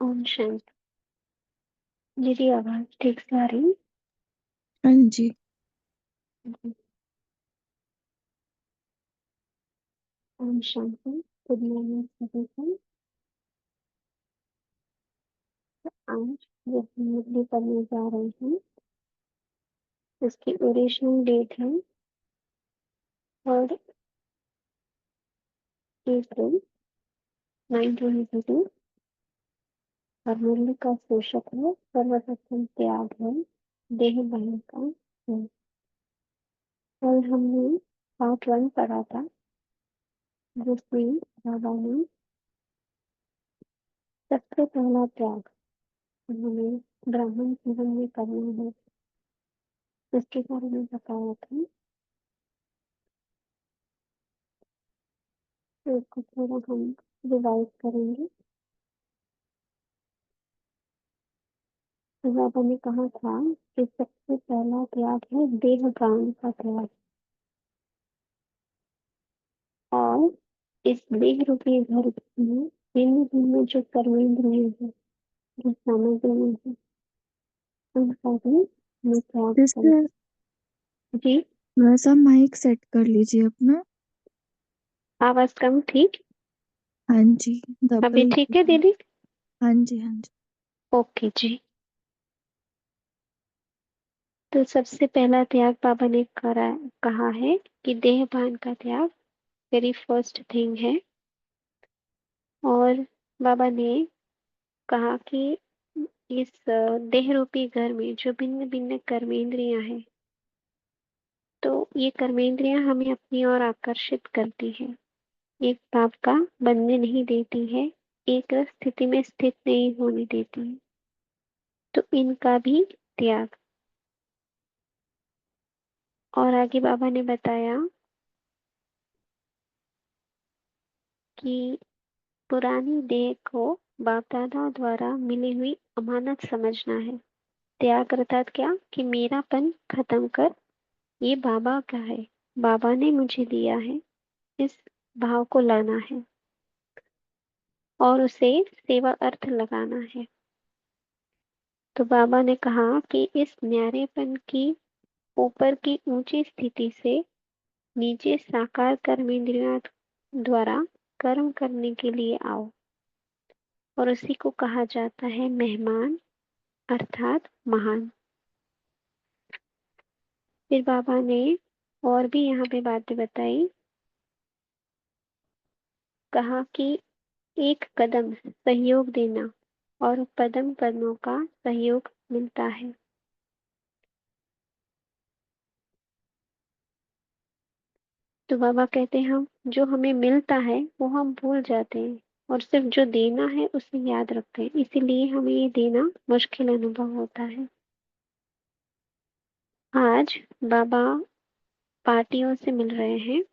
ओम शांति। मेरी आवाज ठीक से आ रही? हाँ जी। जी। ओम शांति। गुड मॉर्निंग सभी को। आज जो हम मुरली पढ़ने जा रहे हैं उसकी ओरिजिनल डेट है 3 अप्रैल 1922 और मुरली का शीर्षक है सर्वप्रथम त्याग है देह बहन का है। कल हमने पार्ट 1 पढ़ा था जिसमें बाबा ने सबसे पहला त्याग हमें ब्राह्मण जीवन में करना है उसके बारे में बताया था। तो इसको थोड़ा हम रिवाइज करेंगे। तो बाबा ने कहा था कि सबसे पहला त्याग है देह ज्ञान का त्याग और इस देह रूपी घर में भिन्न भिन्न जो कर्मेंद्रिय है जो सामग्री है उनका भी हमें त्याग करना। सिस्टर, जी। थोड़ा सा माइक सेट कर लीजिए अपना। आवाज कम ठीक? हाँ जी। अभी डबल। ठीक है दीदी? हाँ जी, हाँ जी। ओके जी। तो सबसे पहला त्याग बाबा ने कहा है कि देह भान का त्याग वेरी फर्स्ट थिंग है। और बाबा ने कहा कि इस देह रूपी घर में जो भिन्न भिन्न कर्मेंद्रियां हैं तो ये कर्मेंद्रियां हमें अपनी ओर आकर्षित करती हैं, एक भाव का बनने नहीं देती है, एक स्थिति में स्थित नहीं होने देती है। तो इनका भी त्याग। और आगे बाबा ने बताया कि पुरानी देह को बाप दादा द्वारा मिली हुई अमानत समझना है। त्याग अर्थात क्या कि मेरापन खत्म कर ये बाबा का है, बाबा ने मुझे दिया है, इस भाव को लाना है और उसे सेवा अर्थ लगाना है। तो बाबा ने कहा कि इस न्यारेपन की ऊपर की ऊंची स्थिति से नीचे साकार कर्मेंद्रियों द्वारा कर्म करने के लिए आओ और उसी को कहा जाता है मेहमान अर्थात महान। फिर बाबा ने और भी यहाँ पे बातें बताई। कहा कि एक कदम सहयोग देना और पदम पद्मों का सहयोग मिलता है। तो बाबा कहते हैं हम जो हमें मिलता है वो हम भूल जाते हैं और सिर्फ जो देना है उसे याद रखते हैं, इसीलिए हमें ये देना मुश्किल अनुभव होता है। आज बाबा पार्टियों से मिल रहे हैं।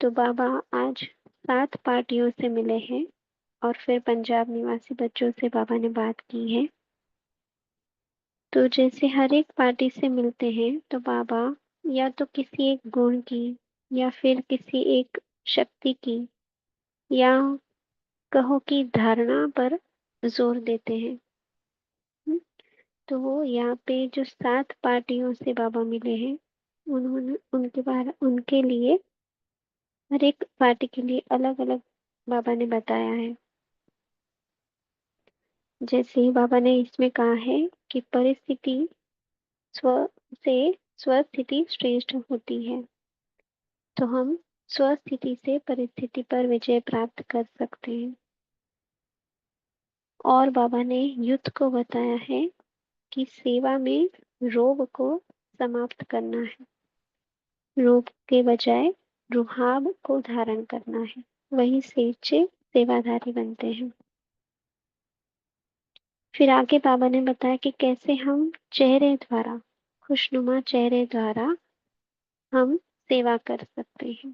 तो बाबा आज 7 पार्टियों से मिले हैं और फिर पंजाब निवासी बच्चों से बाबा ने बात की है। तो जैसे हर एक पार्टी से मिलते हैं तो बाबा या तो किसी एक गुण की या फिर किसी एक शक्ति की या कहो कि धारणा पर जोर देते हैं। हम्म, तो वो यहाँ पे जो 7 पार्टियों से बाबा मिले हैं उन्होंने उनके बारे उनके लिए हर एक पार्टी के लिए अलग अलग बाबा ने बताया है। जैसे ही बाबा ने इसमें कहा है कि परिस्थिति स्व से स्वस्थिति श्रेष्ठ होती है, तो हम स्वस्थिति से परिस्थिति पर विजय प्राप्त कर सकते हैं। और बाबा ने युद्ध को बताया है कि सेवा में रोग को समाप्त करना है, रोग के बजाय रुहाब को धारण करना है, वही सच्चे सेवाधारी बनते हैं। फिर आगे बाबा ने बताया कि कैसे हम चेहरे द्वारा खुशनुमा चेहरे द्वारा हम सेवा कर सकते हैं।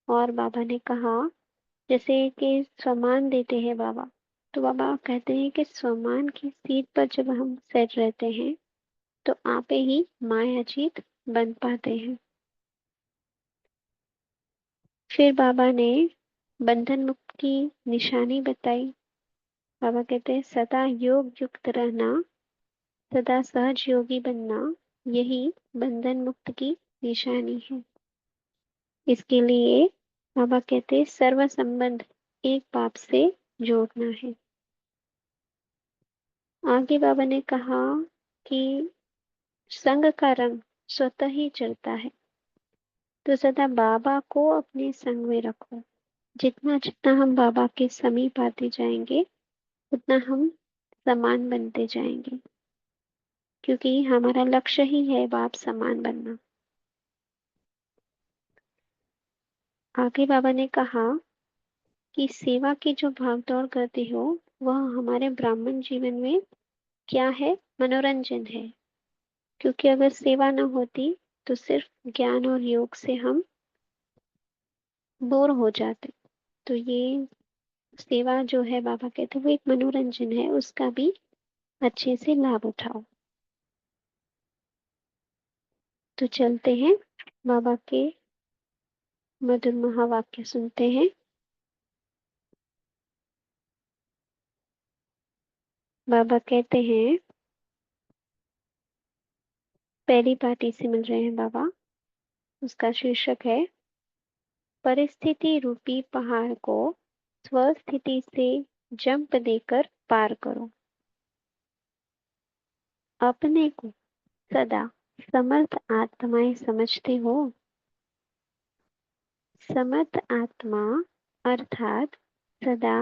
और बाबा ने कहा जैसे कि सम्मान देते हैं बाबा, तो बाबा कहते हैं कि सम्मान की सीट पर जब हम सेट रहते हैं तो आपे ही माया जीत बन पाते हैं। फिर बाबा ने बंधन मुक्त की निशानी बताई। बाबा कहते हैं सदा योग युक्त रहना, सदा सहज योगी बनना, यही बंधन मुक्त की निशानी है। इसके लिए बाबा कहते हैं सर्व संबंध एक बाप से जोड़ना है। आगे बाबा ने कहा कि संग का रंग स्वतः ही चढ़ता है, तो सदा बाबा को अपने संग में रखो। जितना जितना हम बाबा के समीप आते जाएंगे उतना हम समान बनते जाएंगे, क्योंकि हमारा लक्ष्य ही है बाप समान बनना। आगे बाबा ने कहा कि सेवा की जो भागदौड़ करते हो वह हमारे ब्राह्मण जीवन में क्या है? मनोरंजन है। क्योंकि अगर सेवा न होती तो सिर्फ ज्ञान और योग से हम बोर हो जाते। तो ये सेवा जो है बाबा कहते हैं वो एक मनोरंजन है, उसका भी अच्छे से लाभ उठाओ। तो चलते हैं बाबा के मधुर महावाक्य सुनते हैं। बाबा कहते हैं, पहली पार्टी से मिल रहे हैं बाबा। उसका शीर्षक है परिस्थिति रूपी पहाड़ को स्वस्थिति से जंप देकर पार करो। अपने को सदा समर्थ आत्माएं समझते हो। समर्थ आत्मा अर्थात सदा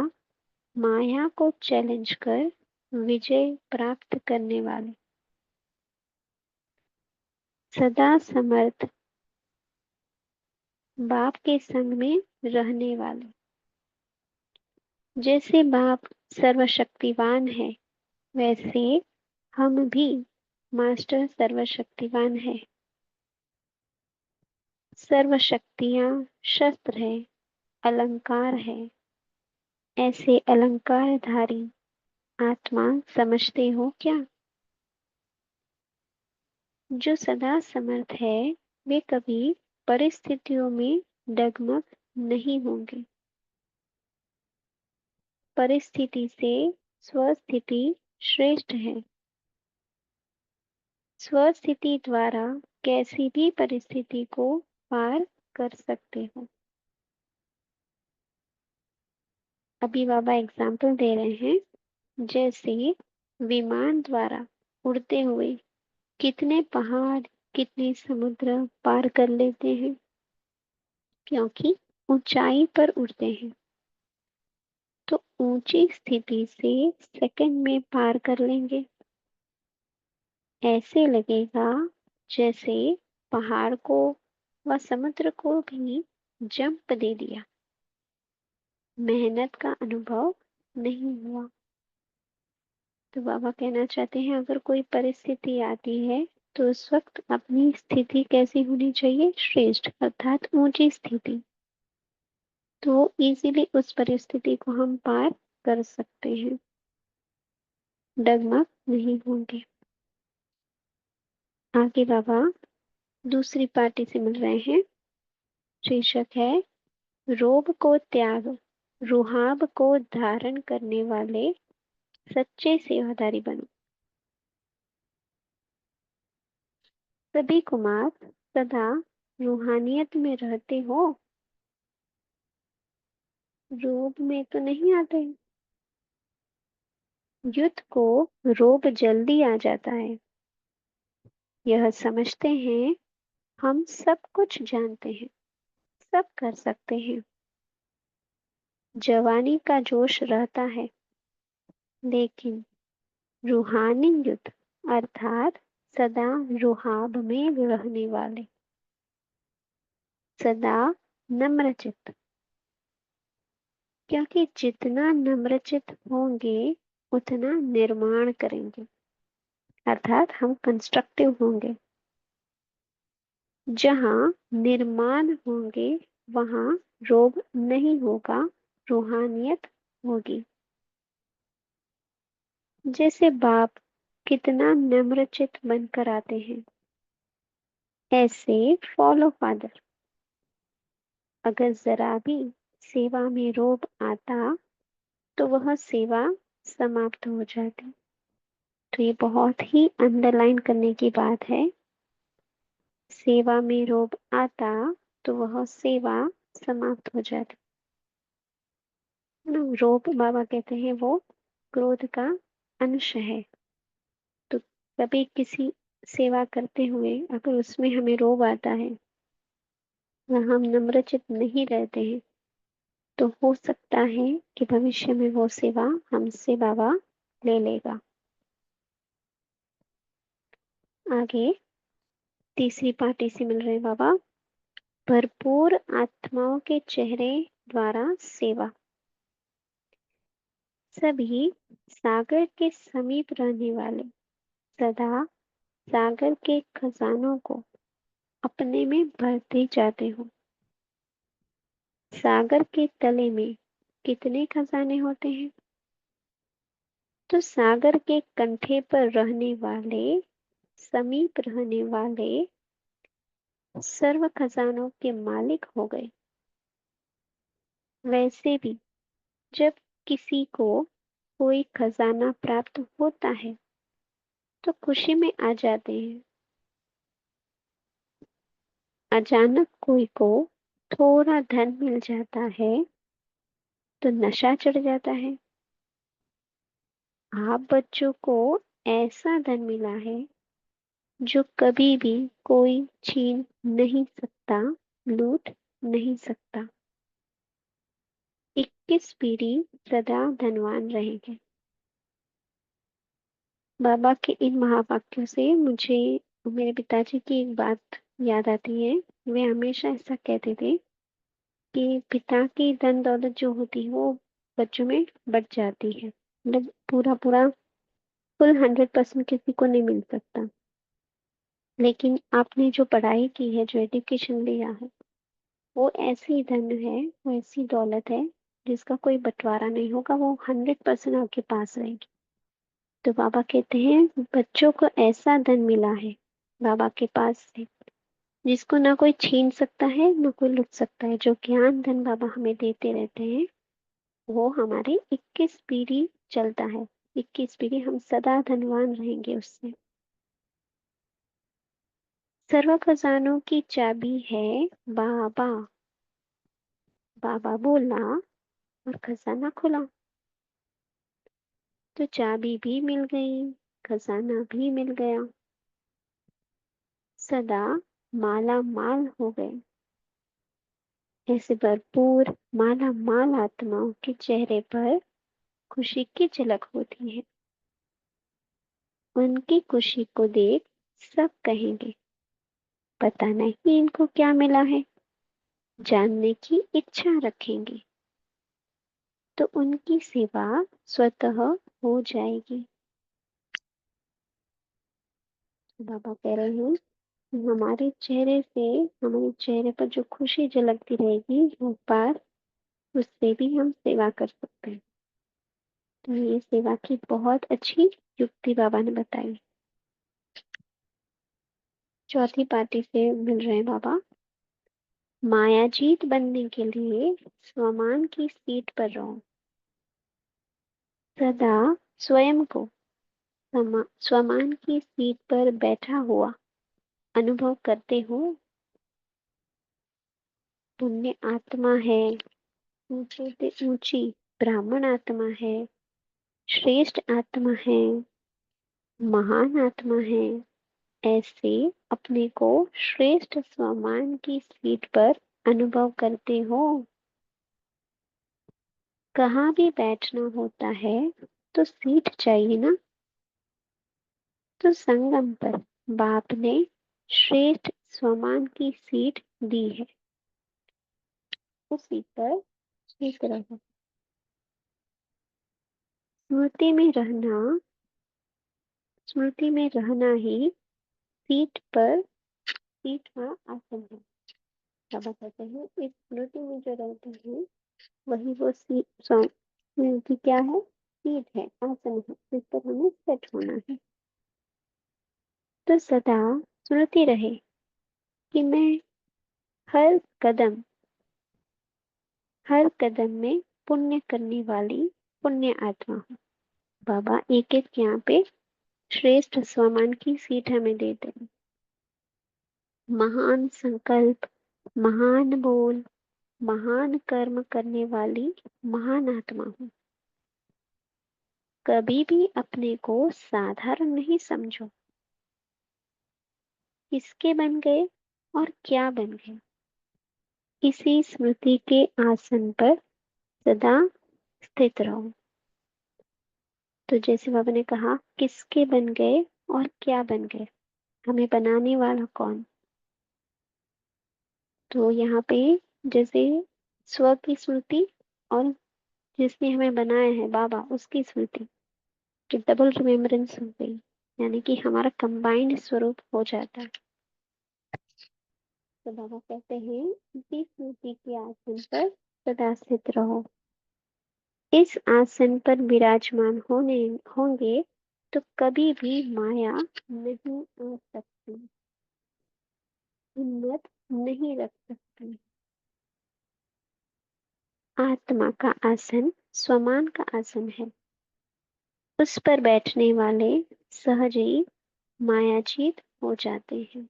माया को चैलेंज कर विजय प्राप्त करने वाले, सदा समर्थ बाप के संग में रहने वाले। जैसे बाप सर्वशक्तिवान है वैसे हम भी मास्टर सर्वशक्तिवान है। सर्व शक्तियां शस्त्र है, अलंकार है। ऐसे अलंकारधारी आत्मा समझते हो क्या? जो सदा समर्थ है वे कभी परिस्थितियों में डगमग नहीं होंगे। परिस्थिति से स्वस्थिति श्रेष्ठ है। स्वस्थिति द्वारा कैसी भी परिस्थिति को पार कर सकते हो। अभी बाबा एग्जाम्पल दे रहे हैं, जैसे विमान द्वारा उड़ते हुए कितने पहाड़ कितने समुद्र पार कर लेते हैं, क्योंकि ऊंचाई पर उड़ते हैं। तो ऊंची स्थिति से सेकंड में पार कर लेंगे। ऐसे लगेगा जैसे पहाड़ को व समुद्र को भी जंप दे दिया, मेहनत का अनुभव नहीं हुआ। तो बाबा कहना चाहते हैं अगर कोई परिस्थिति आती है तो उस वक्त अपनी स्थिति कैसी होनी चाहिए? श्रेष्ठ अर्थात ऊंची स्थिति। तो इजीली उस परिस्थिति को हम पार कर सकते हैं, डगमग नहीं होंगे। आगे बाबा दूसरी पार्टी से मिल रहे हैं। शीर्षक है रोब को त्याग रुहाब को धारण करने वाले सच्चे सेवादारी बनो। सभी कुमार सदा रूहानियत में रहते हो, रोब में तो नहीं आते। युद्ध को रोब जल्दी आ जाता है। यह समझते हैं हम सब कुछ जानते हैं, सब कर सकते हैं। जवानी का जोश रहता है, लेकिन रूहानी युद्ध अर्थात सदा रुहाब में रहने वाले, सदा नम्रचित्त। क्योंकि जितना नम्रचित्त होंगे उतना निर्माण करेंगे, अर्थात हम कंस्ट्रक्टिव होंगे। जहाँ निर्माण होंगे वहाँ रोग नहीं होगा, रूहानियत होगी। जैसे बाप कितना नम्रचित्त बनकर आते हैं, ऐसे फॉलो फादर अगर जरा भी सेवा में रोब आता तो वह सेवा समाप्त हो जाती। तो ये बहुत ही अंडरलाइन करने की बात है। सेवा में रोब आता तो वह सेवा समाप्त हो जाती। रोब बाबा कहते हैं वो क्रोध का अंश है। तो कभी किसी सेवा करते हुए अगर उसमें हमें रोब आता है या हम नम्रचित नहीं रहते हैं तो हो सकता है कि भविष्य में वो सेवा हमसे बाबा ले लेगा। आगे तीसरी पार्टी से मिल रहे हैं बाबा। भरपूर आत्माओं के चेहरे द्वारा सेवा। सभी सागर के समीप रहने वाले सदा सागर के खजानों को अपने में भरते जाते हो। सागर के तले में कितने खजाने होते हैं? तो सागर के कंठे पर रहने वाले, समीप रहने वाले सर्व खजानों के मालिक हो गए। वैसे भी जब किसी को कोई खजाना प्राप्त होता है तो खुशी में आ जाते हैं। अचानक कोई को थोड़ा धन मिल जाता है तो नशा चढ़ जाता है। आप बच्चों को ऐसा धन मिला है जो कभी भी कोई छीन नहीं सकता, लूट नहीं सकता। 21 पीढ़ी सदा धनवान रहेंगे। बाबा के इन महावाक्यों से मुझे मेरे पिताजी की एक बात याद आती है। वे हमेशा ऐसा कहते थे कि पिता की धन दौलत जो होती है वो बच्चों में बढ़ जाती है। मतलब पूरा पूरा फुल 100% किसी को नहीं मिल सकता। लेकिन आपने जो पढ़ाई की है, जो एजुकेशन लिया है, वो ऐसी धन है, वो ऐसी दौलत है जिसका कोई बंटवारा नहीं होगा। वो 100% आपके पास रहेगी। तो बाबा कहते हैं बच्चों को ऐसा धन मिला है बाबा के पास से जिसको ना कोई छीन सकता है ना कोई लुट सकता है। जो ज्ञान धन बाबा हमें देते रहते हैं वो हमारी 21 पीढ़ी चलता है। 21 पीढ़ी हम सदा धनवान रहेंगे उससे। सर्व खजानों की चाबी है बाबा। बाबा बोला और खजाना खुला। तो चाबी भी मिल गई, खजाना भी मिल गया। सदा माला माल हो गए। ऐसे भरपूर माला माल आत्माओं के चेहरे पर खुशी की झलक होती है। उनकी खुशी को देख सब कहेंगे पता नहीं इनको क्या मिला है, जानने की इच्छा रखेंगे तो उनकी सेवा स्वतः हो जाएगी। बाबा कह रहे हैं हमारे चेहरे से, हमारे चेहरे पर जो खुशी झलकती रहेगी वो पार उससे भी हम सेवा कर सकते हैं। तो ये सेवा की बहुत अच्छी युक्ति बाबा ने बताई। चौथी पार्टी से मिल रहे हैं बाबा। मायाजीत बनने के लिए स्वमान की सीट पर रहो। सदा स्वयं को स्वमान की सीट पर बैठा हुआ अनुभव करते हो। पुण्य आत्मा है, ऊंचे से ऊंची ब्राह्मण आत्मा है, श्रेष्ठ आत्मा है, महान आत्मा है। ऐसे अपने को श्रेष्ठ स्वमान की सीट पर अनुभव करते हो। कहाँ भी बैठना होता है तो सीट चाहिए ना। तो संगम पर बाप ने श्रेष्ठ स्वमान की सीट दी है, उस सीट पर ठीक रहो। स्मृति में रहना, स्मृति में रहना ही सीट का आसन है। बाबा कहते हैं इस स्मृति में जो रहते हैं वही वो स्मृति क्या है? सीट है, आसन है जिस पर हमें सेट होना है। तो सदा स्मृति रहे कि मैं हर कदम हर कदम में पुण्य करने वाली पुण्य आत्मा हूँ। बाबा एक एक यहाँ पे श्रेष्ठ स्वमान की सीट हमें देते हैं। महान संकल्प, महान बोल, महान कर्म करने वाली महान आत्मा हूँ। कभी भी अपने को साधारण नहीं समझो। किसके बन गए और क्या बन गए, इसी स्मृति के आसन पर सदा स्थित रहो। तो जैसे बाबा ने कहा, किसके बन गए और क्या बन गए, हमें बनाने वाला कौन। तो यहाँ पे जैसे स्व की स्मृति और जिसने हमें बनाया है बाबा, उसकी स्मृति की डबल रिमेम्बरेंस हो गई, यानी कि हमारा कंबाइंड स्वरूप हो जाता है। तो बाबा कहते हैं, इसी स्मृति के आसन पर सदा स्थित रहो। इस आसन पर विराजमान होंगे तो कभी भी माया नहीं आ सकती, हिम्मत नहीं रख सकती। आत्मा का आसन स्वमान का आसन है। उस पर बैठने वाले सहज ही मायाजीत हो जाते हैं।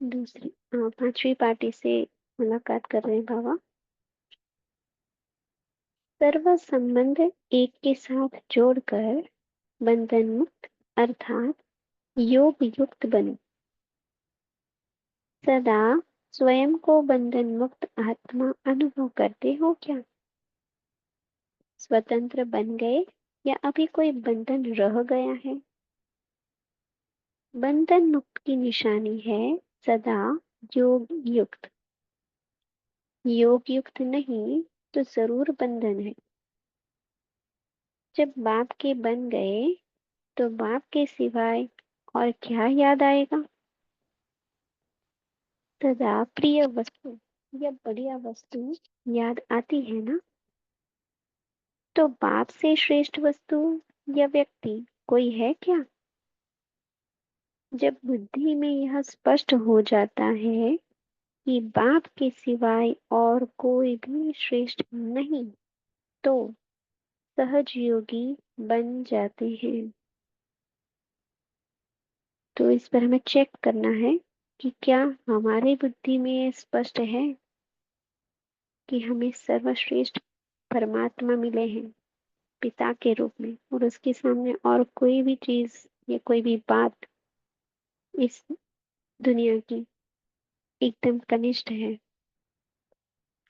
दूसरी पांचवी पार्टी से मुलाकात कर रहे हैं बाबा। सर्व संबंध एक के साथ जोड़कर बंधन मुक्त अर्थात योग युक्त बनो। सदा स्वयं को बंधन मुक्त आत्मा अनुभव करते हो क्या? स्वतंत्र बन गए या अभी कोई बंधन रह गया है? बंधन मुक्त की निशानी है सदा योग युक्त। योग युक्त नहीं तो जरूर बंधन है। जब बाप के बन गए तो बाप के सिवाय और क्या याद आएगा? सदा प्रिय वस्तु या बढ़िया वस्तु याद आती है ना? तो बाप से श्रेष्ठ वस्तु या व्यक्ति कोई है क्या? जब बुद्धि में यह स्पष्ट हो जाता है कि बाप के सिवाय और कोई भी श्रेष्ठ नहीं, तो सहज योगी बन जाते हैं। तो इस पर हमें चेक करना है कि क्या हमारी बुद्धि में ये स्पष्ट है कि हमें सर्वश्रेष्ठ परमात्मा मिले हैं पिता के रूप में, और उसके सामने और कोई भी चीज या कोई भी बात इस दुनिया की एकदम कनिष्ठ है।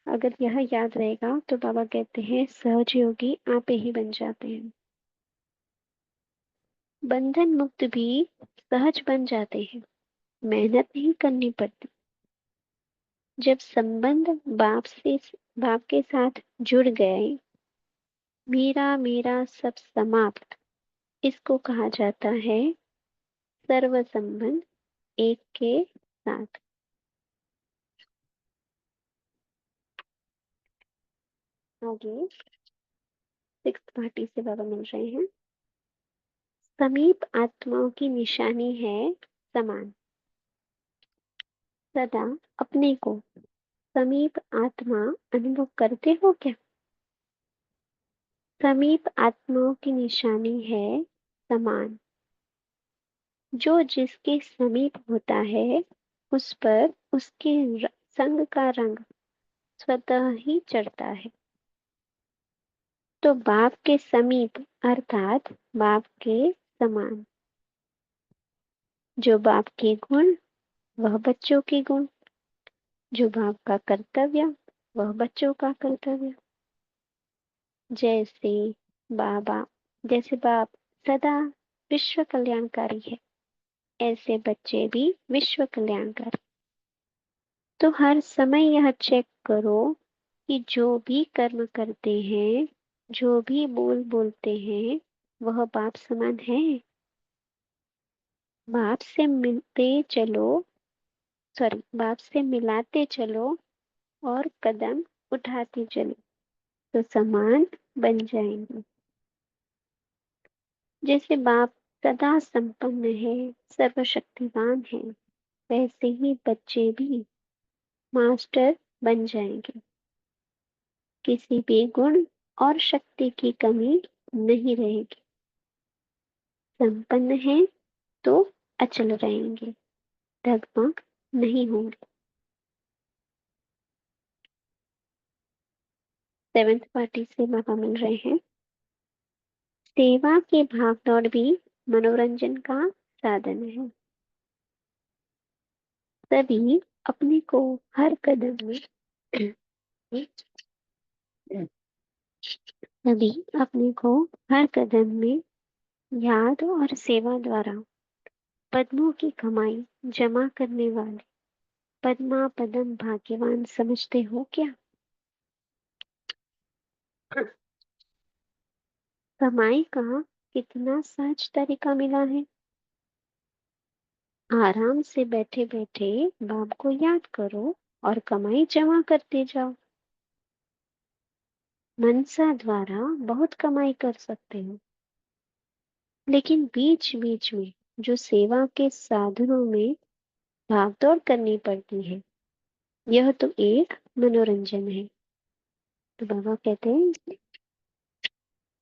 अगर यह याद रहेगा तो बाबा कहते हैं सहज योगी आप ही बन जाते हैं। बंधन मुक्त भी सहज बन जाते हैं, मेहनत नहीं करनी पड़ती। जब संबंध बाप के साथ जुड़ गए, मेरा मेरा सब समाप्त, इसको कहा जाता है सर्व संबंध एक के साथ। आगे सिक्स्थ पार्टी से बाबा मिल रहे हैं। समीप आत्माओं की निशानी है समान। सदा अपने को समीप आत्मा अनुभव करते हो क्या? समीप आत्माओं की निशानी है समान। जो जिसके समीप होता है उस पर उसके संग का रंग स्वतः ही चढ़ता है। तो बाप के समीप अर्थात बाप के समान। जो बाप के गुण वह बच्चों के गुण, जो बाप का कर्तव्य वह बच्चों का कर्तव्य। जैसे बाबा जैसे बाप सदा विश्व कल्याणकारी है, ऐसे बच्चे भी विश्व कल्याणकारी। तो हर समय यह चेक करो कि जो भी कर्म करते हैं, जो भी बोल बोलते हैं, वह बाप समान है। बाप से मिलते चलो, सॉरी, बाप से मिलाते चलो और कदम उठाते चलो, तो समान बन जाएंगे। जैसे बाप सदा संपन्न है, सर्वशक्तिवान है, वैसे ही बच्चे भी मास्टर बन जाएंगे। किसी भी गुण और शक्ति की कमी नहीं रहेगी। संपन्न है तो अचल रहेंगे, डगमग नहीं होंगे। सेवेंथ पार्टी से बाबा मिल रहे हैं। सेवा की भागदौड़ भी मनोरंजन का साधन है। सभी अपने को हर कदम में सभी अपने को हर कदम में याद और सेवा द्वारा पद्मों की कमाई जमा करने वाले पद्मा पदम भाग्यवान समझते हो क्या? कमाई का कितना सहज तरीका मिला है। आराम से बैठे बैठे बाप को याद करो और कमाई जमा करते जाओ। मनसा द्वारा बहुत कमाई कर सकते हो, लेकिन बीच बीच में जो सेवा के साधनों में भागदौड़ करनी पड़ती है, यह तो एक मनोरंजन है। तो बाबा कहते हैं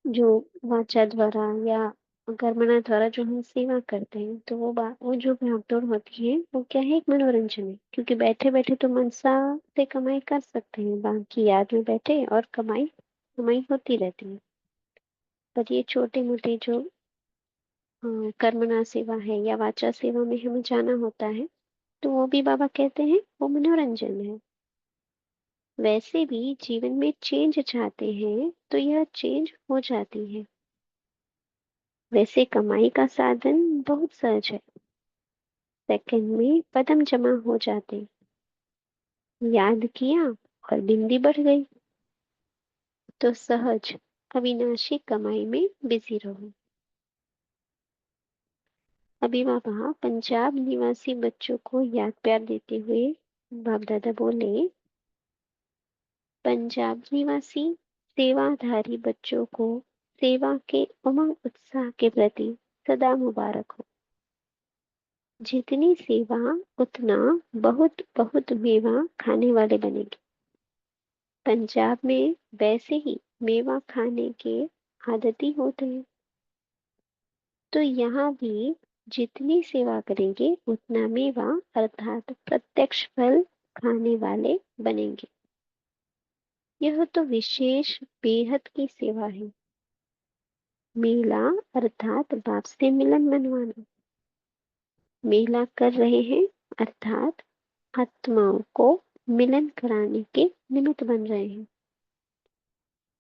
जो वाचा द्वारा या कर्मणा द्वारा जो हम सेवा करते हैं, तो वो जो भागदौड़ होती है वो क्या है, एक मनोरंजन है। क्योंकि बैठे बैठे तो मनसा से कमाई कर सकते हैं, बाकी याद में बैठे और कमाई कमाई होती रहती है। पर ये छोटे मोटे जो कर्मणा सेवा है या वाचा सेवा में हमें जाना होता है, तो वो भी बाबा कहते हैं वो मनोरंजन है। वैसे भी जीवन में चेंज चाहते हैं तो यह चेंज हो जाती है। वैसे कमाई का साधन बहुत सहज है। सेकंड में पदम जमा हो जाते, याद किया और बिंदी बढ़ गई, तो सहज अविनाशी कमाई में बिजी रहो। अभी बाबा पंजाब निवासी बच्चों को याद प्यार देते हुए बाप दादा बोले, पंजाब निवासी सेवाधारी बच्चों को सेवा के उमंग उत्साह के प्रति सदा मुबारक हो। जितनी सेवा उतना बहुत बहुत मेवा खाने वाले बनेंगे। पंजाब में वैसे ही मेवा खाने के आदती होते हैं, तो यहाँ भी जितनी सेवा करेंगे उतना मेवा अर्थात प्रत्यक्ष फल खाने वाले बनेंगे। यह तो विशेष बेहद की सेवा है। मेला अर्थात बाप से मिलन मनवाना। मेला कर रहे हैं अर्थात आत्माओं को मिलन कराने के निमित्त बन रहे हैं।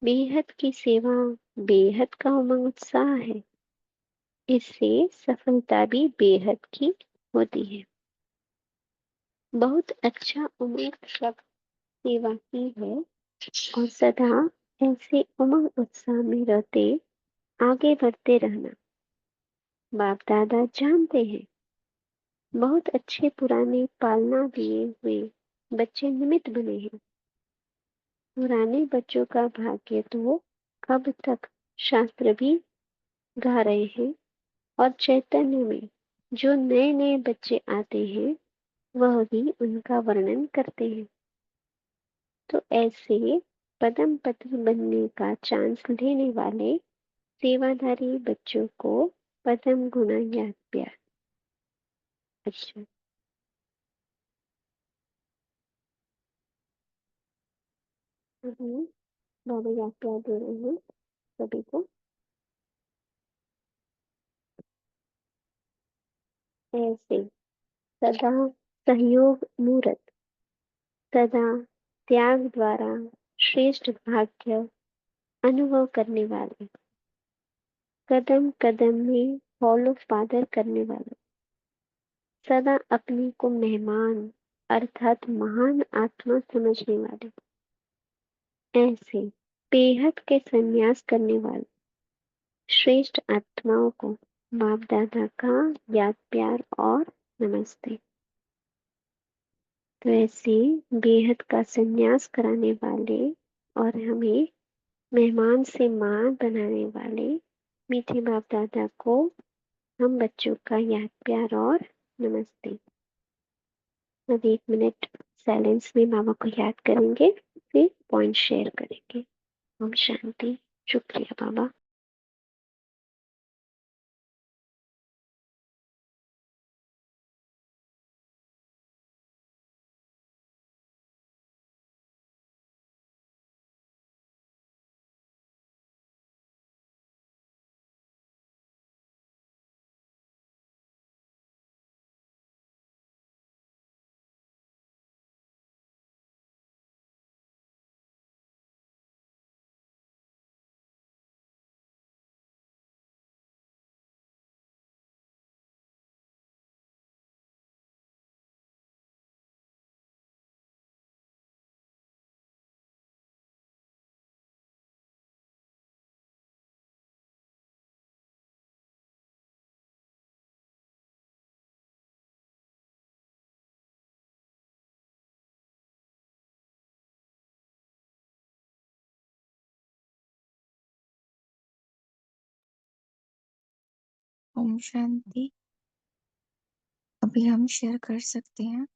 बेहद की सेवा, बेहद का उमंग उत्साह है। इससे सफलता भी बेहद की होती है। बहुत अच्छा उमंग शब्द सेवा की है और सदा ऐसे उमंग उत्साह में रहते आगे बढ़ते रहना। बाप दादा जानते हैं बहुत अच्छे पुराने पालना दिए हुए बच्चे निमित्त बने हैं। पुराने बच्चों का भाग्य तो अब तक शास्त्र भी गा रहे हैं और चैतन्य में जो नए नए बच्चे आते हैं वह भी उनका वर्णन करते हैं। तो ऐसे पदम पत्र बनने का चांस लेने वाले सेवाधारी बच्चों को पदम गुना याद प्यार। अच्छा, अभी बाबा याद प्यार दे रहे हैं सभी को। ऐसे सदा सहयोग मूर्त, सदा त्याग द्वारा श्रेष्ठ भाग्य अनुभव करने वाले, कदम कदम में फॉलो फादर करने वाले, सदा अपने को मेहमान अर्थात महान आत्मा समझने वाले, ऐसे बेहद के संन्यास करने वाले श्रेष्ठ आत्माओं को बाप दादा का याद प्यार और नमस्ते। तो ऐसे बेहद का संन्यास कराने वाले और हमें मेहमान से मान बनाने वाले मीठे बाप दादा को हम बच्चों का याद प्यार और नमस्ते। अब 1 मिनट साइलेंस में मामा को याद करेंगे, फिर पॉइंट शेयर करेंगे। ओम शांति। शुक्रिया बाबा। ओम शांति। अभी हम शेयर कर सकते हैं।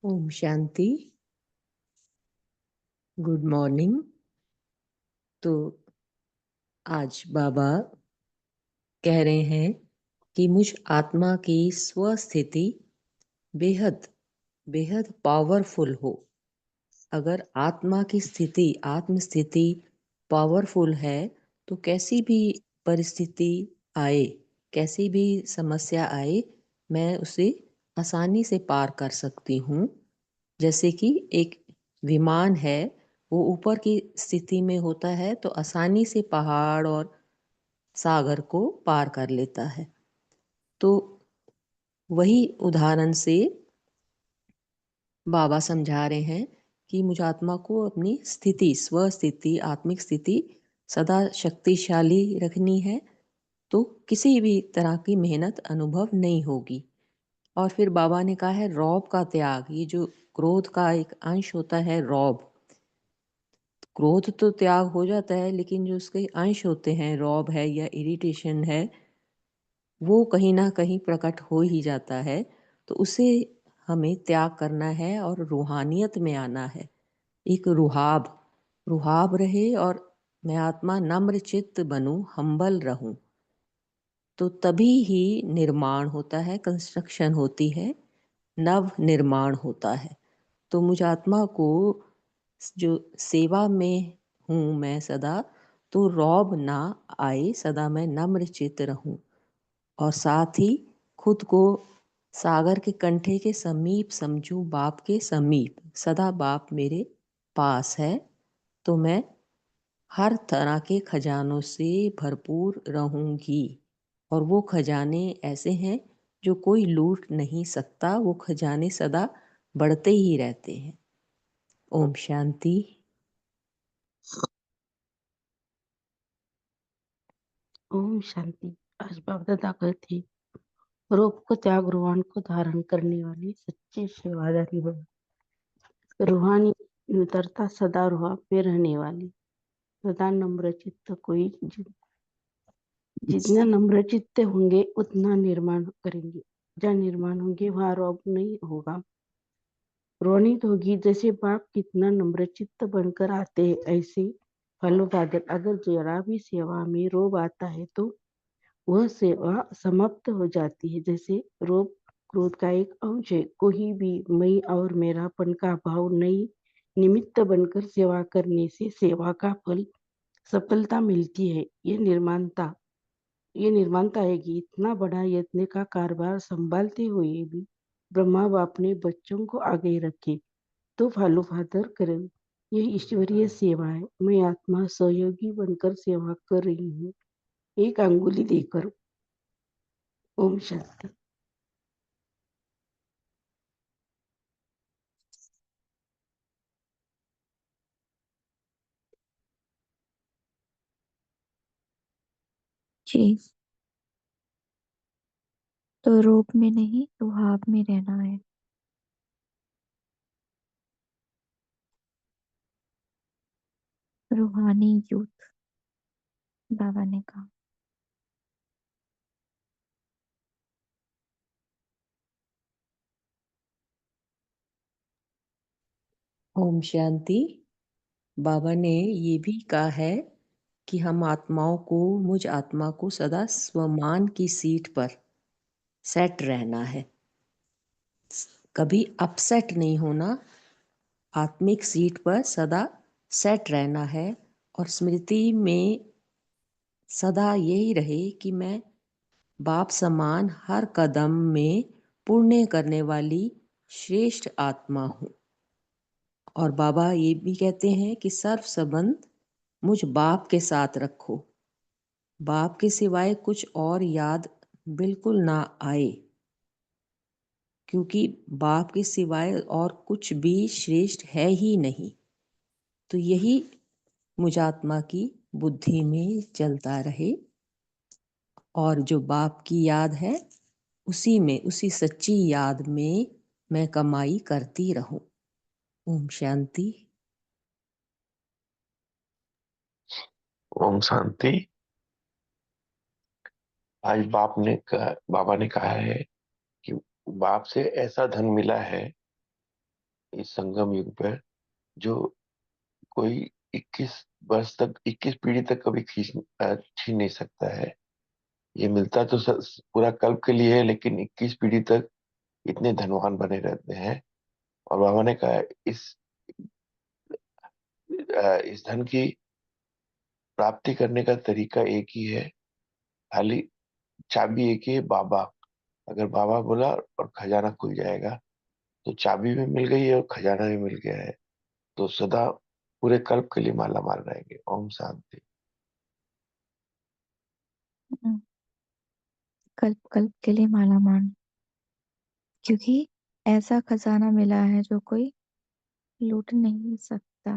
ओम शांति। Good morning. तो आज बाबा कह रहे हैं कि मुझ आत्मा की स्वस्थिति बेहद बेहद पावरफुल हो। अगर आत्मा की स्थिति, आत्म स्थिति पावरफुल है तो कैसी भी परिस्थिति आए, कैसी भी समस्या आए, मैं उसे आसानी से पार कर सकती हूँ। जैसे कि एक विमान है, वो ऊपर की स्थिति में होता है तो आसानी से पहाड़ और सागर को पार कर लेता है। तो वही उदाहरण से बाबा समझा रहे हैं कि मुझ आत्मा को अपनी स्थिति, स्व स्थिति, आत्मिक स्थिति सदा शक्तिशाली रखनी है, तो किसी भी तरह की मेहनत अनुभव नहीं होगी। और फिर बाबा ने कहा है रौब का त्याग। ये जो क्रोध का एक अंश होता है रौब, क्रोध तो त्याग हो जाता है, लेकिन जो उसके अंश होते हैं, रौब है या इरिटेशन है, वो कहीं ना कहीं प्रकट हो ही जाता है। तो उसे हमें त्याग करना है और रूहानियत में आना है। एक रुहाब रुहाब रहे और मैं आत्मा नम्र चित्त बनूं, हम्बल रहूं, तो तभी ही निर्माण होता है, कंस्ट्रक्शन होती है, नव निर्माण होता है। तो मुझ आत्मा को जो सेवा में हूँ मैं सदा, तो रौब ना आए, सदा मैं नम्र चित्त रहूं। और साथ ही खुद को सागर के कंठे के समीप समझूं, बाप के समीप। सदा बाप मेरे पास है, तो मैं हर तरह के खजानों से भरपूर रहूंगी। और वो खजाने ऐसे हैं जो कोई लूट नहीं सकता, वो खजाने सदा बढ़ते ही रहते हैं। ओम शांति। ओम शांति। आज बाप दादा कहते रूप को त्याग रूहान को धारण करने वाली सच्ची सेवादारी हो। रूहानी निरंतरता सदा रूह में रहने वाली, सदा नम्र चित्त। कोई जितना नम्र चित्त होंगे उतना निर्माण करेंगे। जहाँ निर्माण होंगे वहाँ रोग नहीं होगा, रोनित होगी। जैसे बाप कितना नम्र चित्त बनकर आते हैं, ऐसे फलो बादल। अगर जरा भी सेवा में रोब आता है तो वह सेवा समाप्त हो जाती है। जैसे रोग क्रोध का एक अंश है। कोई भी मैं और मेरापन का भाव नहीं, निमित्त बनकर सेवा करने से सेवा का फल सफलता मिलती है। ये निर्माणता है कि इतना बड़ा यत्न का कारभार संभालते हुए भी ब्रह्मा बाप ने बच्चों को आगे रखे तो फॉलो फादर करें। यह ईश्वरीय सेवा है। मैं आत्मा सहयोगी बनकर सेवा कर रही हूँ, एक अंगुली देकर। ओम शांति। जी, तो रोब में नहीं, रुहाब में रहना है। रूहानी यूथ, बाबा ने कहा। ओम शांति। बाबा ने ये भी कहा है कि हम आत्माओं को, मुझ आत्मा को सदा स्वमान की सीट पर सेट रहना है, कभी अपसेट नहीं होना, आत्मिक सीट पर सदा सेट रहना है। और स्मृति में सदा यही रहे कि मैं बाप समान हर कदम में पुण्य करने वाली श्रेष्ठ आत्मा हूँ। और बाबा ये भी कहते हैं कि सर्व संबंध मुझ बाप के साथ रखो, बाप के सिवाय कुछ और याद बिल्कुल ना आए, क्योंकि बाप के सिवाय और कुछ भी श्रेष्ठ है ही नहीं। तो यही मुझ आत्मा की बुद्धि में चलता रहे, और जो बाप की याद है उसी में, उसी सच्ची याद में मैं कमाई करती रहूं। ओम शांति। ओम शांति। आज बाबा ने कहा है कि बाप से ऐसा धन मिला है इस संगम युग पर जो कोई 21 वर्ष तक, 21 पीढ़ी तक कभी छीन नहीं सकता है। ये मिलता तो पूरा कल्प के लिए है, लेकिन 21 पीढ़ी तक इतने धनवान बने रहते हैं। और बाबा ने कहा इस धन की प्राप्ति करने का तरीका एक ही है, खाली चाबी एक ही है, बाबा। अगर बाबा बोला और खजाना खुल जाएगा, तो चाबी भी मिल गई है और खजाना भी मिल गया है, तो सदा पूरे कल्प के लिए माला माल रहेंगे। ओम शांति। कल्प कल्प के लिए माला माल, क्योंकि ऐसा खजाना मिला है जो कोई लूट नहीं सकता।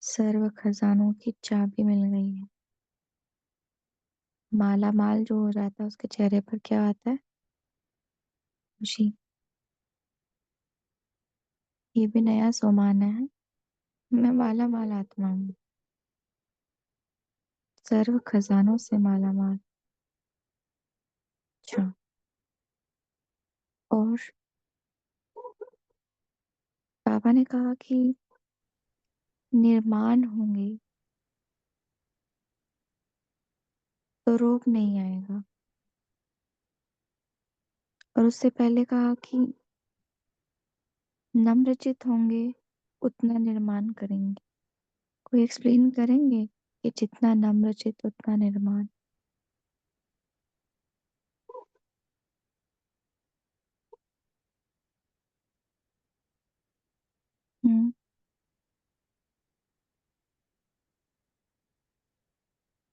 सर्व खजानों की चाबी मिल गई है। माला माल जो हो जाता है उसके चेहरे पर क्या आता है? खुशी। ये भी नया सोमान है, मैं माला माल आत्मा हूँ, सर्व खजानों से माला माल। अच्छा, और बाबा ने कहा कि निर्माण होंगे तो रोग नहीं आएगा, और उससे पहले कहा कि नम्रचित होंगे उतना निर्माण करेंगे। कोई एक्सप्लेन करेंगे कि जितना नम्रचित उतना निर्माण? हम्म,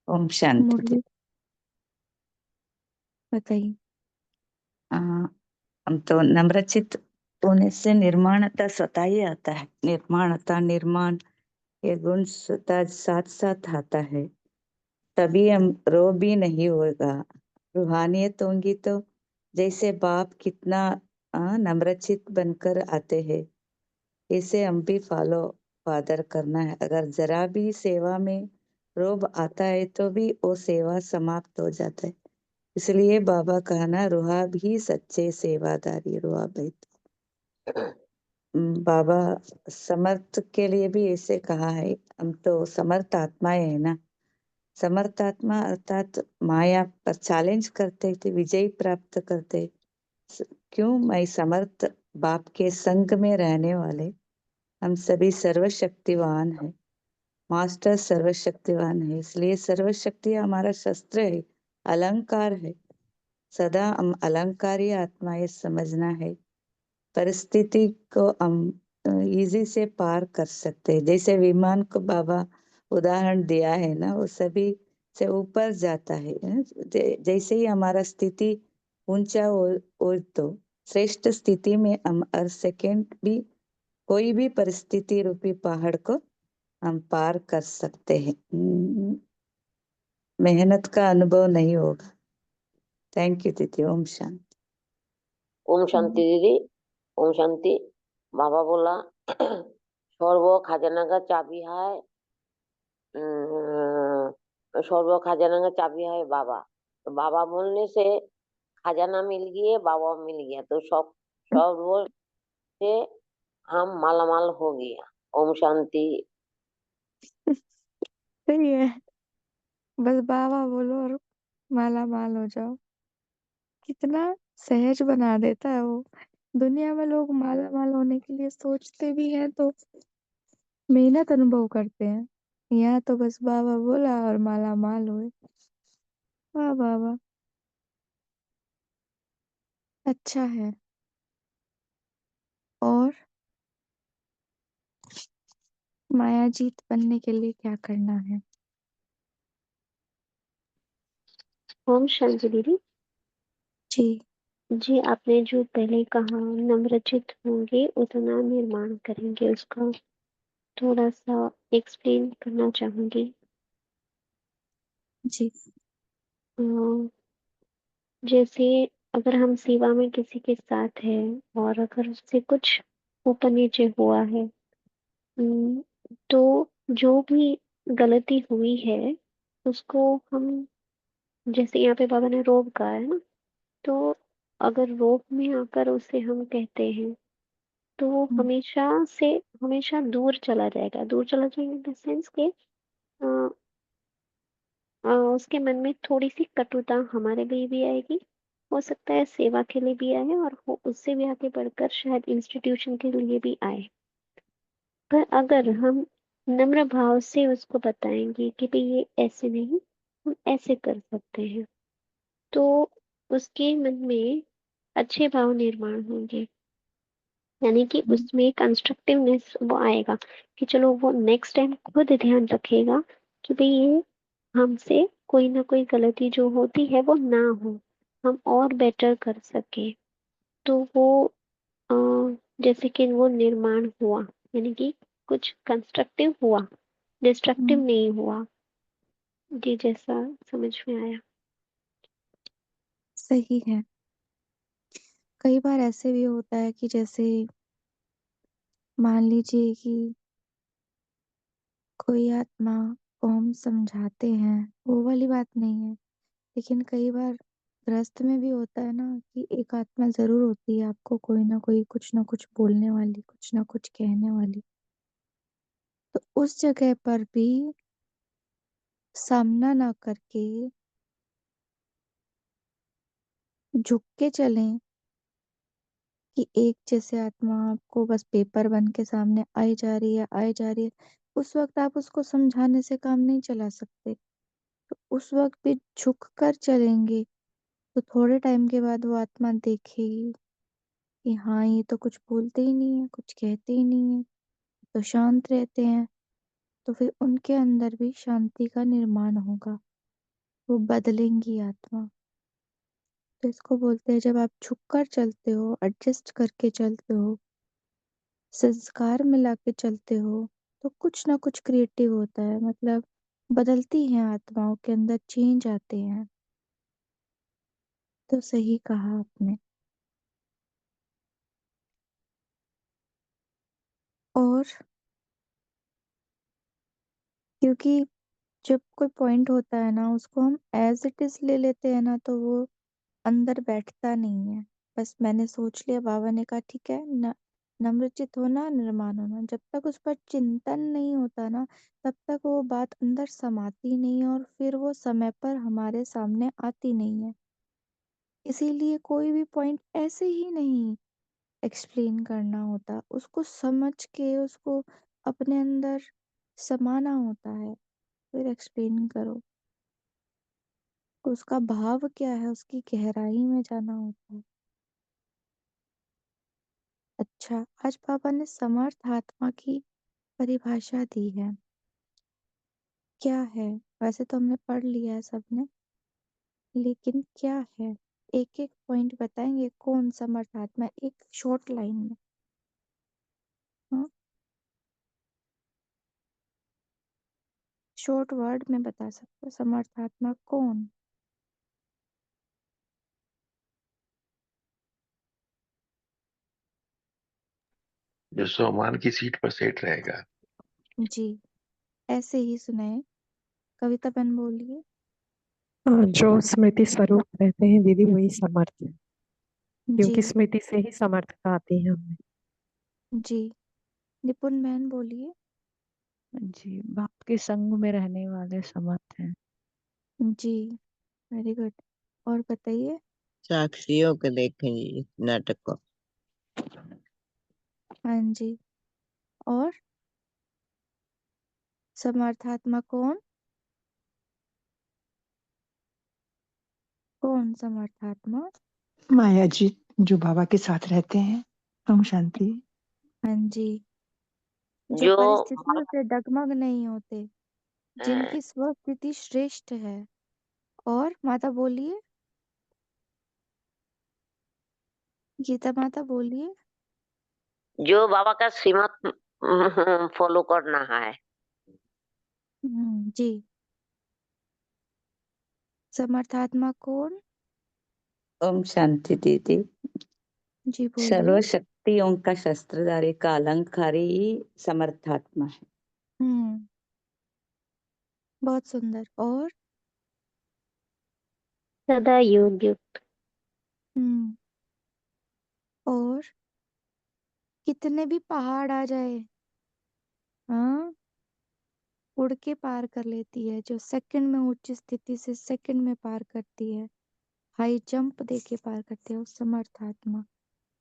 ओम शांति। मुरली बताइए। हम तो नम्रचित होने से निर्माणता स्वतः ही आता है। निर्माणता, निर्माण, ये गुण स्वतः साथ साथ आता है, तभी हम रोग भी नहीं होगा। रूहानियत होंगी तो जैसे बाप कितना नम्रचित बनकर आते हैं, इसे हम भी फॉलो फादर करना है। अगर जरा भी सेवा में रोब आता है तो भी वो सेवा समाप्त हो जाता है। इसलिए बाबा कहना, रुहा भी सच्चे सेवादारी रुहा भाई। बाबा समर्थ के लिए भी ऐसे कहा है, हम तो समर्थ आत्माएं है ना। समर्थ आत्मा अर्थात माया पर चैलेंज करते थे, विजय प्राप्त करते। क्यों? मैं समर्थ बाप के संग में रहने वाले हम सभी सर्वशक्तिवान है। मास्टर सर्वशक्तिवान है, इसलिए सर्वशक्ति हमारा शस्त्र है, अलंकार है। सदा हम अलंकारी आत्माएं समझना है। परिस्थिति को हम इजी से पार कर सकते हैं। जैसे विमान को बाबा उदाहरण दिया है ना, वो सभी से ऊपर जाता है। जैसे ही हमारा स्थिति ऊंचा हो तो श्रेष्ठ स्थिति में हम हर सेकेंड भी कोई भी परिस्थिति रूपी पहाड़ को हम पार कर सकते हैं। मेहनत का अनुभव नहीं होगा। थैंक यू दीदी। ओम शांति। ओम शांति दीदी। ओम शांति। बाबा बोला स्वर्ग खाजाना का चाबी है सर्व खजाना का चाबी है बाबा। तो बाबा बोलने से खजाना मिल गया, बाबा मिल गया, तो सब सर्व से हम मालामाल हो गया। ओम शांति। सही है। बस बाबा बोलो और माला माल हो जाओ। कितना सहज बना देता है वो। दुनिया में लोग माला माल होने के लिए सोचते भी हैं तो मेहनत अनुभव करते हैं। यहाँ तो बस बाबा बोला और माला माल हुए। वाह बाबा, अच्छा है। और मायाजीत बनने के लिए क्या करना है? ओम शांति दीदी। जी। जी, आपने जो पहले कहा नम्रचित होंगे उतना निर्माण करेंगे, उसका थोड़ा सा एक्सप्लेन करना चाहूंगी। जी। अ, जैसे अगर हम सेवा में किसी के साथ है और अगर उससे कुछ ऊपर नीचे हुआ है, हम्म, तो जो भी गलती हुई है उसको हम, जैसे यहाँ पे बाबा ने रोब कहा है ना, तो अगर रोब में आकर उसे हम कहते हैं तो वो हम्म। हमेशा से हमेशा दूर चला जाएगा। दूर चला जाएगा इन द सेंस के उसके मन में थोड़ी सी कटुता हमारे लिए भी आएगी, हो सकता है सेवा के लिए भी आए और वो उससे भी आगे बढ़कर शायद इंस्टीट्यूशन के लिए भी आए। पर अगर हम नम्र भाव से उसको बताएंगे कि भाई ये ऐसे नहीं, हम ऐसे कर सकते हैं, तो उसके मन में अच्छे भाव निर्माण होंगे। यानी कि हम्म। उसमें कंस्ट्रक्टिवनेस वो आएगा कि चलो वो नेक्स्ट टाइम खुद ध्यान रखेगा कि भाई ये हमसे कोई ना कोई गलती जो होती है वो ना हो, हम और बेटर कर सके। तो वो अ, जैसे कि वो निर्माण हुआ, यानी कि कुछ कंस्ट्रक्टिव हुआ, डिस्ट्रक्टिव हम्म। नहीं हुआ। जी, जैसा समझ में आया। सही है। कई बार ऐसे भी होता है कि जैसे मान लीजिए कि कोई आत्मा को हम समझाते हैं, वो वाली बात नहीं है। लेकिन कई बार गृहस्थ में भी होता है ना कि एक आत्मा जरूर होती है आपको कोई ना कुछ बोलने वाली, कुछ ना कुछ कहने वाली। तो उस जगह पर भी सामना ना करके झुक के चलें कि एक जैसे आत्मा आपको बस पेपर बन के सामने आई जा रही है, आई जा रही है। उस वक्त आप उसको समझाने से काम नहीं चला सकते। तो उस वक्त भी झुक कर चलेंगे तो थोड़े टाइम के बाद वो आत्मा देखेगी कि हाँ, ये तो कुछ बोलते ही नहीं है, कुछ कहते ही नहीं है, तो शांत रहते हैं। तो फिर उनके अंदर भी शांति का निर्माण होगा, वो बदलेंगी आत्मा। तो इसको बोलते हैं जब आप झुक कर चलते हो, एडजस्ट करके चलते हो, संस्कार मिला के चलते हो, तो कुछ ना कुछ क्रिएटिव होता है। मतलब बदलती हैं आत्माओं के अंदर, चेंज आते हैं। तो सही कहा आपने। और क्योंकि जब कोई पॉइंट होता है ना, उसको हम एज इट इज ले लेते हैं ना, तो वो अंदर बैठता नहीं है। बस मैंने सोच लिया, बाबा ने कहा ठीक है न, नम्रचित होना, निर्माण होना। जब तक उस पर चिंतन नहीं होता ना, तब तक वो बात अंदर समाती नहीं है और फिर वो समय पर हमारे सामने आती नहीं है। इसीलिए कोई भी पॉइंट ऐसे ही नहीं एक्सप्लेन करना होता, उसको समझ के उसको अपने अंदर समाना होता है, फिर एक्सप्लेन करो। उसका भाव क्या है, उसकी गहराई में जाना होता है। अच्छा, आज पापा ने समर्थ आत्मा की परिभाषा दी है। क्या है? वैसे तो हमने पढ़ लिया है सबने, लेकिन क्या है? एक एक पॉइंट बताएंगे कौन समर्थ आत्मा है? एक शॉर्ट लाइन में। हाँ, शॉर्ट वर्ड में बता सकते हो समर्थ आत्मा कौन? जो सोमान की सीट पर सेट रहेगा। जी, ऐसे ही सुनाए। कविता बहन बोलिए। जो स्मृति स्वरूप रहते हैं दीदी वही समर्थ है, क्योंकि जी स्मृति से ही समर्थता आती है हमें। जी। निपुण बहन बोलिए। जी, बाप के संग में रहने वाले समर्थ हैं। जी, वेरी गुड। और बताइए। साक्षियों को देखेंगे इस नाटक को। हाँ जी। और समर्थात्मा कौन? कौन समर्थात्मा? माया जी जो बाबा के साथ रहते हैं। ओम शांति। हाँ जी, जो जो परिस्थितियों से डगमग नहीं होते, अ, जिनकी स्वस्थिति श्रेष्ठ है। और माता बोलिए, गीता माता बोलिए। जो बाबा का श्रीमत फॉलो करना है। जी। समर्थात्मा कौन? ओम शांति दीदी। जी बोलिए। सर्वशक्तियों का शस्त्रधारी का अलंकारी ही समर्थात्मा है। बहुत सुंदर। और सदा योग युक्त। और कितने भी पहाड़ आ जाए, हाँ, उड़ के पार कर लेती है। जो सेकंड में उच्च स्थिति से सेकंड में पार करती है, हाई जंप दे के पार करती है, वो समर्थात्मा।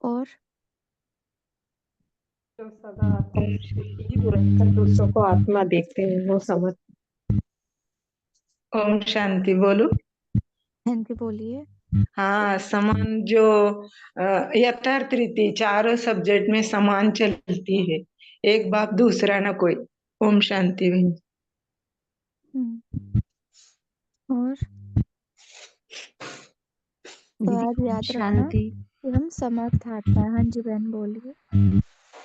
और जो सदा आत्मनिष्ठ रहकर दूसरों को आत्मा देखते हैं वो समर्थ। ओम शांति बोलो। हाँ जी बोलिए। हाँ, समान जो यथार्थ रीति चारों सब्जेक्ट में समान चलती है, एक बाप दूसरा ना कोई। ओम शांति बहन। और तो आज याद रखना शांति। कि हम समर्थ आत्मा है। हाँ जी बहन बोलिए।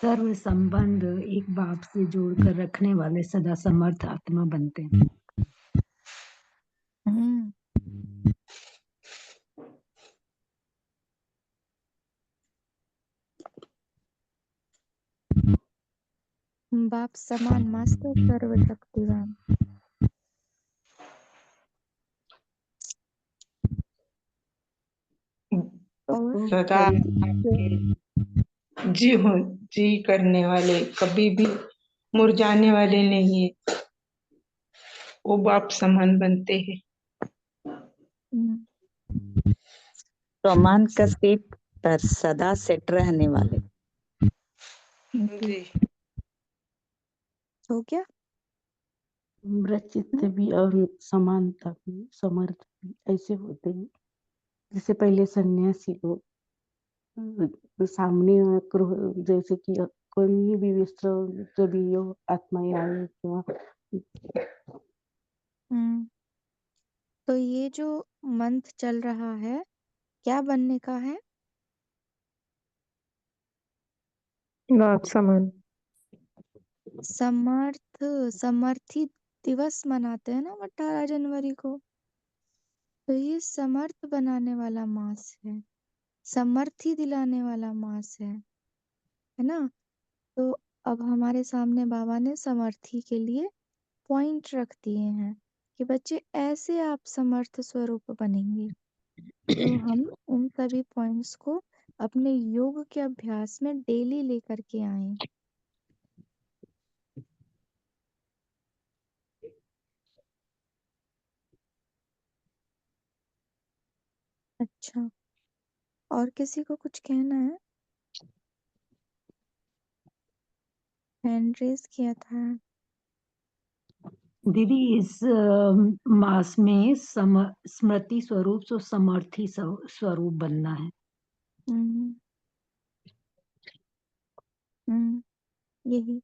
सर्व संबंध एक बाप से जोड़कर रखने वाले सदा समर्थ आत्मा बनते हैं। बाप समान मास्टर सर्वशक्तिवान। और सदा जी हो जी करने वाले, कभी भी मुरझाने वाले नहीं है, वो बाप समान बनते हैं। समान का सीट पर सदा सेट रहने वाले। जी। हो गया। मृचित्त भी और समानता भी समर्थ भी ऐसे होते हैं। जैसे पहले सन्यासी लोग सामने जैसे कि कोणी भी विस्त्र जब यो आत्माएं आए किंवा तो ये जो मंथ चल रहा है, क्या बनने का है? बाप समान। समर्थी दिवस मनाते हैं ना 18 जनवरी को। तो ये समर्थ बनाने वाला मास है, समर्थी दिलाने वाला मास है ना। तो अब हमारे सामने बाबा ने समर्थी के लिए पॉइंट रख दिए हैं कि बच्चे ऐसे आप समर्थ स्वरूप बनेंगे। तो हम उन सभी पॉइंट्स को अपने योग के अभ्यास में डेली लेकर के आए। अच्छा, और किसी को कुछ कहना है? हैंड रेज किया था। दीदी इस मास में स्मृति स्वरूप से समर्थी स्वरूप बनना है। यही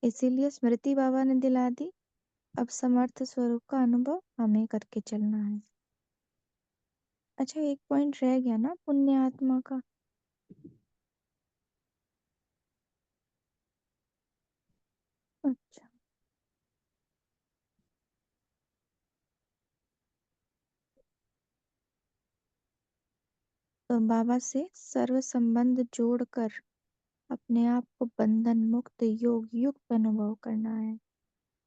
इसीलिए स्मृति बाबा ने दिला दी। अब समर्थ स्वरूप का अनुभव हमें करके चलना है। अच्छा, एक पॉइंट रह गया ना पुण्य आत्मा का। अच्छा, तो बाबा से सर्व संबंध जोड़कर अपने आप को बंधन मुक्त योग युक्त अनुभव करना है।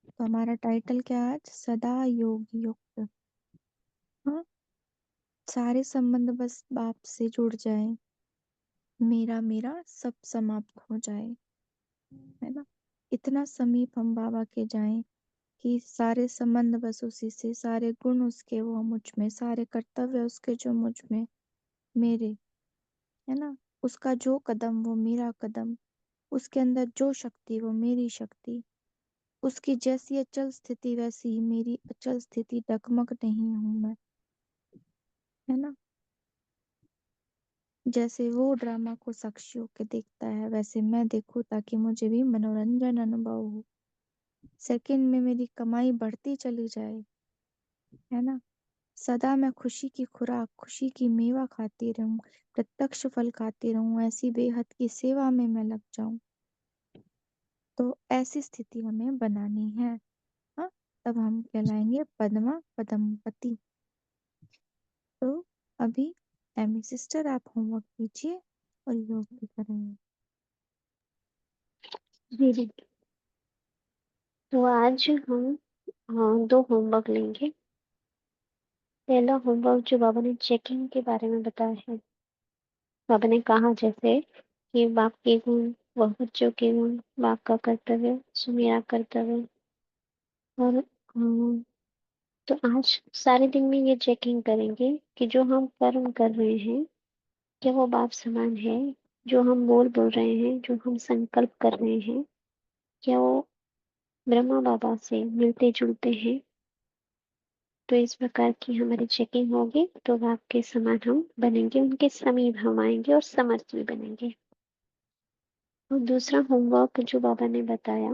तो हमारा टाइटल क्या है आज? सदा योग युक्त। हाँ, सारे संबंध बस बाप से जुड़ जाए, मेरा मेरा सब समाप्त हो जाए, है ना। इतना समीप हम बाबा के जाएं कि सारे संबंध बस उसी से, सारे गुण उसके वो मुझ में, सारे कर्तव्य उसके जो मुझ में, मेरे, है ना। उसका जो कदम वो मेरा कदम, उसके अंदर जो शक्ति वो मेरी शक्ति, उसकी जैसी अचल स्थिति वैसी ही मेरी अचल स्थिति, डगमग नहीं हूं मैं, है ना। जैसे वो ड्रामा को साक्षी होके देखता है वैसे मैं देखूं, ताकि मुझे भी मनोरंजन अनुभव हो, सेकंड में मेरी कमाई बढ़ती चली जाए, है ना। सदा मैं खुशी की खुराक, खुशी की मेवा खाती रहूं, प्रत्यक्ष फल खाती रहूं, ऐसी बेहद की सेवा में मैं लग जाऊं। तो ऐसी स्थिति हमें बनानी है। हाँ, तब हम कहलाएंगे पद्मा पद्मपति। तो अभी एमी सिस्टर आप होमवर्क कीजिए और योग भी करेंगे। जी जी। तो आज हम दो होमवर्क लेंगे। पहला होमवर्क जो बाबा ने चेकिंग के बारे में बताया है, बाबा ने कहा जैसे कि बाप के गुण, वह बच्चों के गुण, बाप का कर्तव्य, सुमेरा कर्तव्य। और तो आज सारे दिन में ये चेकिंग करेंगे कि जो हम कर्म कर रहे हैं क्या वो बाप समान है, जो हम बोल रहे हैं, जो हम संकल्प कर रहे हैं, क्या वो ब्रह्मा बाबा से मिलते जुलते हैं। तो इस प्रकार की हमारी चेकिंग होगी तो बाप के समान हम बनेंगे, उनके समीप हम आएंगे और समर्थ भी बनेंगे। और दूसरा होमवर्क जो बाबा ने बताया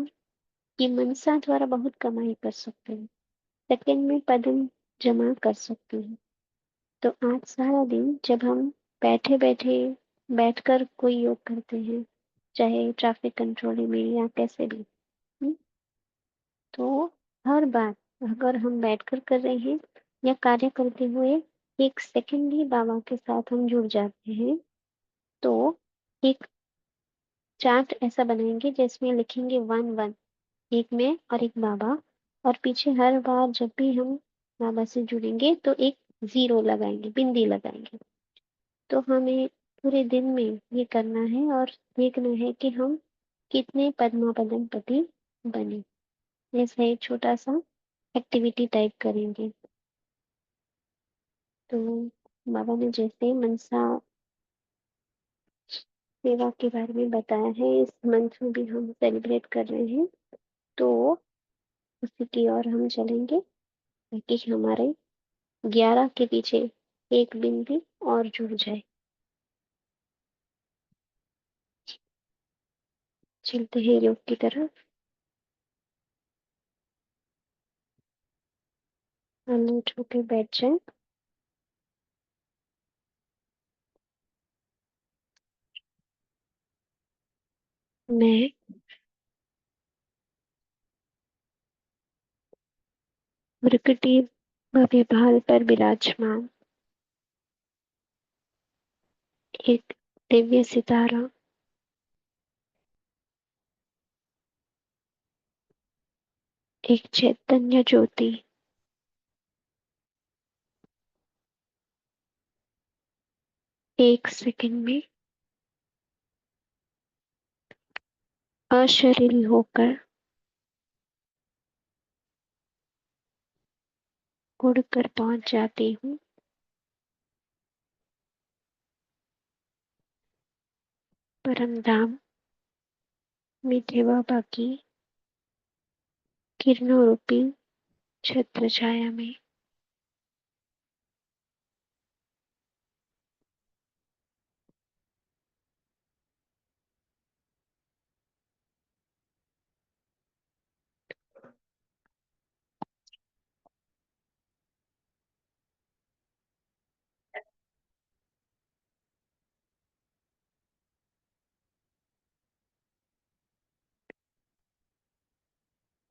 कि मनसा द्वारा बहुत कमाई कर सकते हैं, सेकंड में पदम जमा कर सकते हैं। तो आज सारा दिन जब हम बैठे बैठे बैठकर कोई योग करते हैं, चाहे ट्रैफिक कंट्रोल में या कैसे भी, हम्म, तो हर बार अगर हम बैठकर कर रहे हैं या कार्य करते हुए एक सेकंड भी बाबा के साथ हम जुड़ जाते हैं, तो एक चार्ट ऐसा बनाएंगे जिसमें लिखेंगे 1 1, एक में और एक बाबा, और पीछे हर बार जब भी हम बाबा से जुड़ेंगे तो एक 0 लगाएंगे, बिंदी लगाएंगे। तो हमें पूरे दिन में ये करना है और देखना है कि हम कितने पद्मा पदमपति बने। ऐसा एक छोटा सा एक्टिविटी टाइप करेंगे। तो बाबा ने जैसे मनसा सेवा के बारे में बताया है, इस मंथ में भी हम सेलिब्रेट कर रहे हैं, तो उसी की ओर हम चलेंगे ताकि हमारे 11 के पीछे एक बिंदी और जुड़ जाए। चलते हैं योग की तरफ। अलर्ट होके बैठ जाए। मैं प्रकृति भव्य भाल पर विराजमान एक दिव्य सितारा, एक चैतन्य ज्योति, एक सेकंड में अशरीरी होकर उड़कर पहुंच जाती हूँ परम धाम मीठे बाबा की किरणों रूपी छत्र छाया में।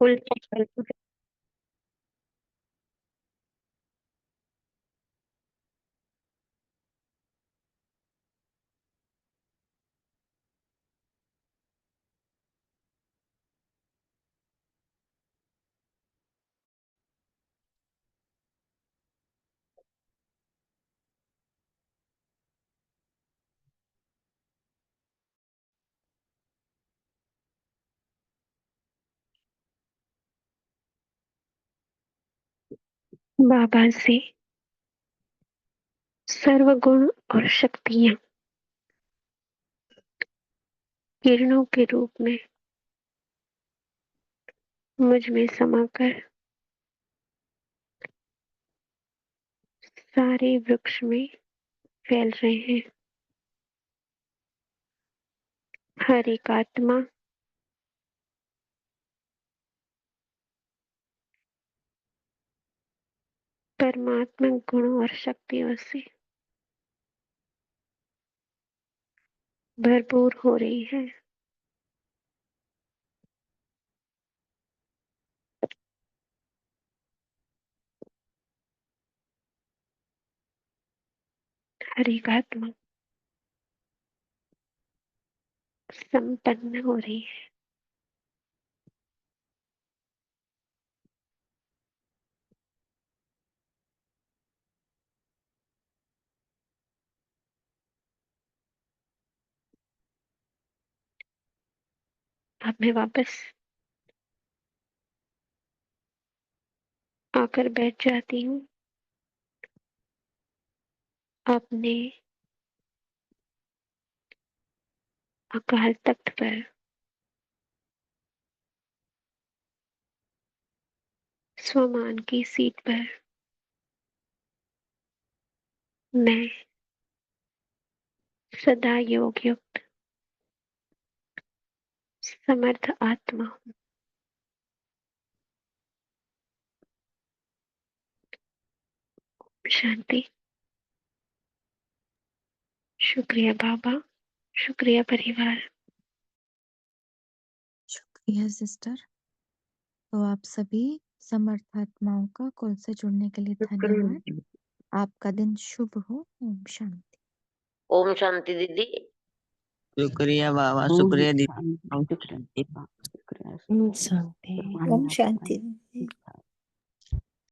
उल्टा पलटू बाबा से सर्वगुण और शक्तियां किरणों के रूप में मुझ में समाकर सारे वृक्ष में फैल रहे हैं। हर एक आत्मा परमात्मा गुणों और शक्तियों से भरपूर हो रही है। हर एक आत्मा संपन्न हो रही है। अब मैं वापस आकर बैठ जाती हूँ अपने अकाल तख्त पर। स्वमान की सीट पर मैं सदा योग युक्त समर्थ आत्मा हूँ। शांति। शुक्रिया बाबा, शुक्रिया परिवार। शुक्रिया सिस्टर। तो आप सभी समर्थ आत्माओं का कॉल से जुड़ने के लिए धन्यवाद। आपका दिन शुभ हो। ओम शांति। ओम शांति दीदी। शुक्रिया बाबा, ओम शुक्रिया दीदी। शांति। शुक्रिया बाबा, शुक्रिया शांति। भगवान ओम आपका शांति।